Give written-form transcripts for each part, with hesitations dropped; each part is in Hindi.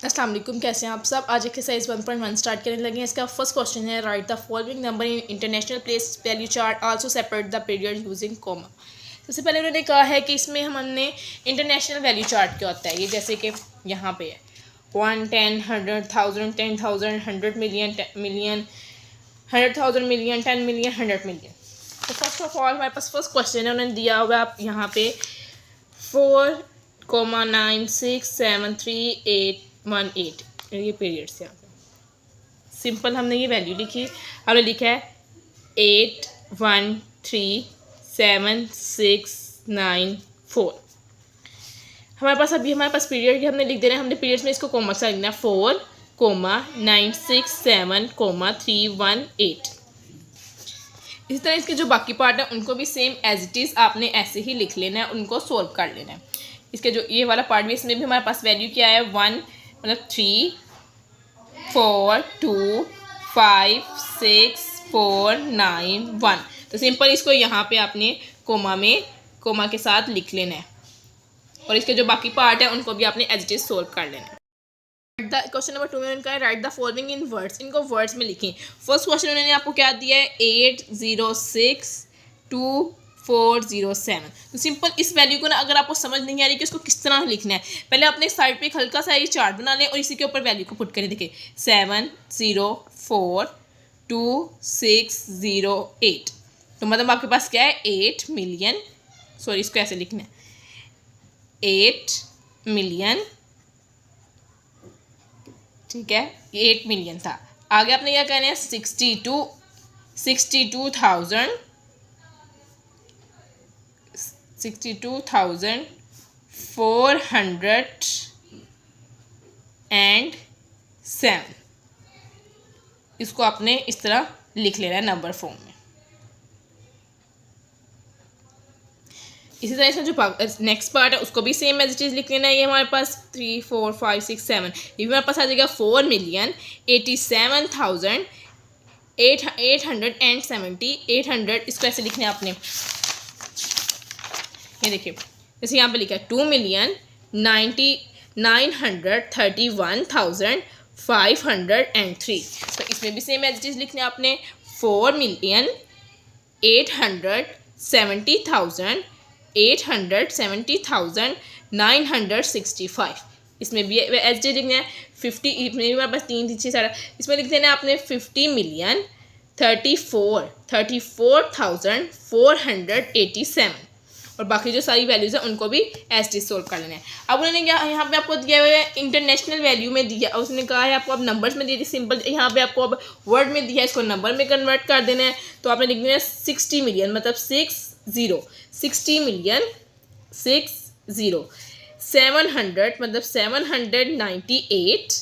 अस्सलाम वालेकुम, कैसे हैं आप सब। आज एक्सरसाइज 1.1 स्टार्ट करने लगे हैं। इसका फर्स्ट क्वेश्चन है, right the following number in international place value chart, also separate the period using comma. सबसे पहले उन्होंने कहा है कि इसमें हमने इंटरनेशनल वैल्यू चार्ट क्या होता है। ये जैसे कि यहाँ पे है 1, 10, 100, 1000, 10,000, 100 million, million, 100,000 million, 10 million, 100 million. तो फर्स्ट ऑफ ऑल हमारे पास फर्स्ट क्वेश्चन है, उन्होंने दिया हुआ आप यहाँ पे 4,9673,818 ये पीरियड्स हैं। सिंपल हमने ये वैल्यू लिखी, हमने लिखा है 8137,694। हमारे पास पीरियड की हमने लिख देना है। हमने पीरियड्स में इसको कॉमा से लिखना है 4,967,318। इसी तरह इसके जो बाकी पार्ट है उनको भी सेम एज इट इज़ आपने ऐसे ही लिख लेना है, उनको सोल्व कर लेना है। इसके जो ये वाला पार्ट भी, इसमें भी हमारे पास वैल्यू क्या है 1 मतलब 3 4 2 5 6 4 9 1। तो सिंपल इसको यहाँ पे आपने कोमा के साथ लिख लेना है और इसके जो बाकी पार्ट है उनको भी आपने एज इट इज़ सोल्व कर लेना है। क्वेश्चन नंबर 2 में उनका है, right the following in words. इनको वर्ड्स में लिखें। फर्स्ट क्वेश्चन उन्होंने आपको क्या दिया है 8062407। तो सिंपल इस वैल्यू को ना, अगर आपको समझ नहीं आ रही कि उसको किस तरह लिखना है, पहले अपने साइड पे एक हल्का सा ये चार्ट बना लें और इसी के ऊपर वैल्यू को पुट करें। देखिए 7042608। तो मतलब आपके पास क्या है 8 मिलियन, सॉरी इसको ऐसे लिखना है 8 मिलियन, ठीक है 8 मिलियन था। आगे आपने क्या कहना है 62,407। इसको आपने इस तरह लिख लेना है नंबर फॉर्म में। इसी तरह इसका जो नेक्स्ट पार्ट है उसको भी सेम एज इट इज़ लिख लेना है। ये हमारे पास 3 4 5 6 7, ये भी हमारे पास आ जाएगा 4,87,870। 800 इसको ऐसे लिखना है आपने। ये देखिए जैसे यहाँ पे लिखा है 2,931,503। तो इसमें भी सेम एज इट इज़ लिखना है आपने 4,870,965। इसमें भी एच डी लिखना है 50। इसमें भी हमारे पास 3 3 6 7, इसमें लिख देना है आपने 50,34,487। और बाकी जो सारी वैल्यूज़ हैं उनको भी एच डी सोल्व कर लेना है। अब उन्होंने क्या यहाँ पे आपको दिया हुआ है इंटरनेशनल वैल्यू में दिया, उसने कहा है आपको अब नंबर्स में दिया। सिंपल यहाँ पे आपको अब वर्ड में दिया है, इसको नंबर में कन्वर्ट कर देना है। तो आपने लिख देना है 60 मिलियन मतलब 60 मिलियन 60। 700 मतलब 798।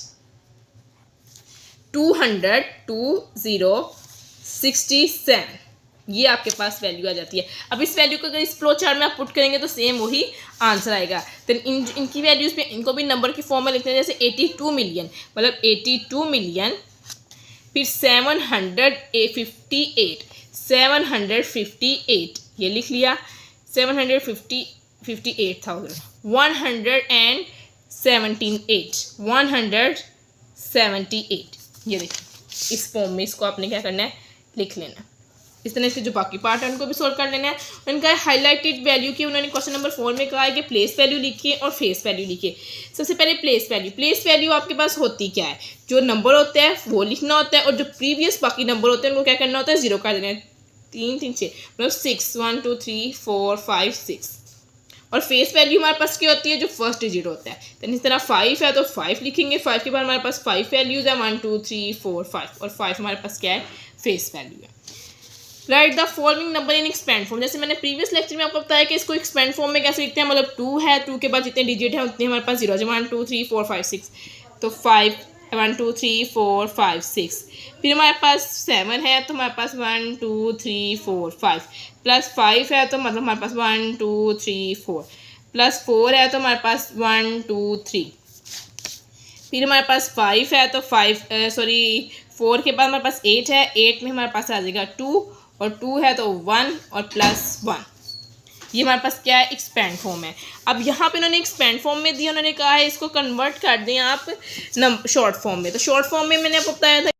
200 2067। ये आपके पास वैल्यू आ जाती है। अब इस वैल्यू को अगर इस फ्लो चार्ट में आप पुट करेंगे तो सेम वही आंसर आएगा। तो इनकी वैल्यूज़ पे इनको भी नंबर की फॉर्म में लिखते हैं। जैसे 82 मिलियन मतलब 82 मिलियन, फिर 758 758 ये लिख लिया। 758,000 178 ये देखिए इस फॉर्म में इसको आपने क्या करना है लिख लेना है। इस तरह से जो बाकी पार्ट है उनको भी सोल्व कर लेना है। उनका हाईलाइटेड वैल्यू की उन्होंने क्वेश्चन नंबर 4 में कहा है कि प्लेस वैल्यू लिखिए और फेस वैल्यू लिखिए। सबसे पहले प्लेस वैल्यू आपके पास होती क्या है, जो नंबर होता है वो लिखना होता है और जो प्रीवियस बाकी नंबर होते हैं उनको क्या करना होता है 0 कर देना है। 3 3 6 मतलब 6 1 2 3 4 5 6। और फेस वैल्यू हमारे पास क्या होती है, जो फर्स्ट डिजिट होता है। तो इस तरह 5 है तो 5 लिखेंगे। 5 के बाद हमारे पास 5 वैल्यूज़ है 1 2 3 4 5 और 5 हमारे पास क्या है फेस वैल्यू है। Right the following number in expand form. जैसे मैंने प्रीवियस लेक्चर में आपको बताया कि इसको एक्सपेंड फॉर्म में कैसे लिखते हैं, मतलब 2 है, 2 के बाद जितने डिजिट है उतने हमारे पास 0 है। 1 2 3 4 5 6 तो 5 1 2 3 4 5 6। फिर हमारे पास 7 है तो हमारे पास 1 2 3 4 5 प्लस 5 है तो मतलब हमारे पास 1 2 3 4 प्लस 4 है तो हमारे पास 1 2 3। फिर हमारे पास 5 है तो 4 के बाद हमारे पास 8 है। 8 में हमारे पास आ जाएगा 2 और 2 है तो 1 और प्लस 1। ये हमारे पास क्या है, एक्सपेंड फॉर्म है। अब यहाँ पे उन्होंने एक्सपेंड फॉर्म में दिया, उन्होंने कहा है इसको कन्वर्ट कर दें आप शॉर्ट फॉर्म में। तो शॉर्ट फॉर्म में मैंने आपको बताया था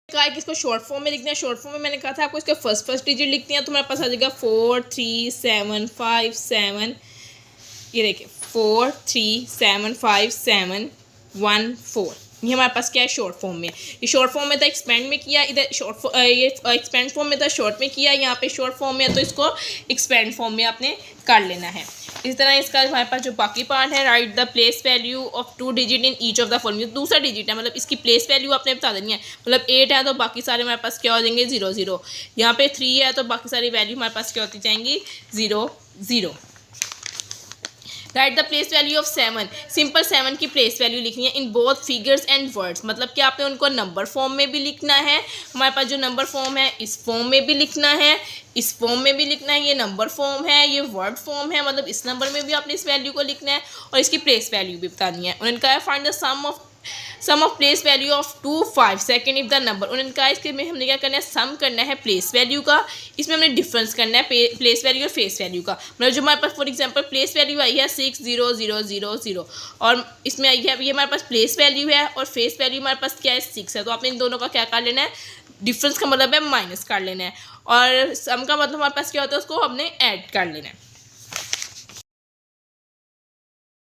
कहा है कि इसको शॉर्ट फॉर्म में लिखना है। शॉर्ट फॉर्म में मैंने कहा था आपको इसका फर्स्ट डिजिट लिखते हैं तो हमारे पास आ जाएगा 4 3 7 5 7, ये देखिए 4 3 7 5 7 1 4, ये हमारे पास क्या है, शॉर्ट फॉर्म में। ये शॉर्ट फॉर्म में था, एक्सपेंड में किया, इधर ये एक्सपेंड फॉर्म में था, शॉर्ट में किया, यहाँ पे शॉर्ट फॉर्म में है तो इसको एक्सपेंड फॉर्म में आपने कर लेना है। इस तरह इसका हमारे पास जो बाकी पार्ट है, right the place value of 2 digit in each of the following, दूसरा डिजिट है मतलब इसकी प्लेस वैल्यू आपने बता देनी है। मतलब 8 है तो बाकी सारे हमारे पास क्या हो जाएंगे, 0 0। यहाँ पे 3 है तो बाकी सारी वैल्यू हमारे पास क्या होती जाएंगी, 0 0। Right the place value of 7, simple 7 की प्लेस वैल्यू लिखनी है in both figures and words, मतलब कि आपने उनको नंबर फॉर्म में भी लिखना है, हमारे पास जो नंबर फॉर्म है इस फॉर्म में भी लिखना है, इस फॉर्म में भी लिखना है, ये नंबर फॉर्म है, ये वर्ड फॉर्म है, मतलब इस नंबर में भी आपने इस वैल्यू को लिखना है और इसकी प्लेस वैल्यू भी बतानी है। उन्होंने कहा है find the sum of place value of 2 5 second if the number, उन्होंने कहा इसके में हमने क्या करना है, सम करना है प्लेस वैल्यू का, इसमें हमने डिफरेंस करना है प्लेस वैल्यू और फेस वैल्यू का। मतलब जो हमारे पास फॉर एग्जांपल प्लेस वैल्यू आई है 6 0 0 0 0 और इसमें आई है ये हमारे पास प्लेस वैल्यू है और फेस वैल्यू हमारे पास क्या है, 6 है। तो आपने इन दोनों का क्या कर लेना है, डिफरेंस का मतलब है माइनस कर लेना है और सम का मतलब हमारे पास क्या होता है, उसको हमने ऐड कर लेना है।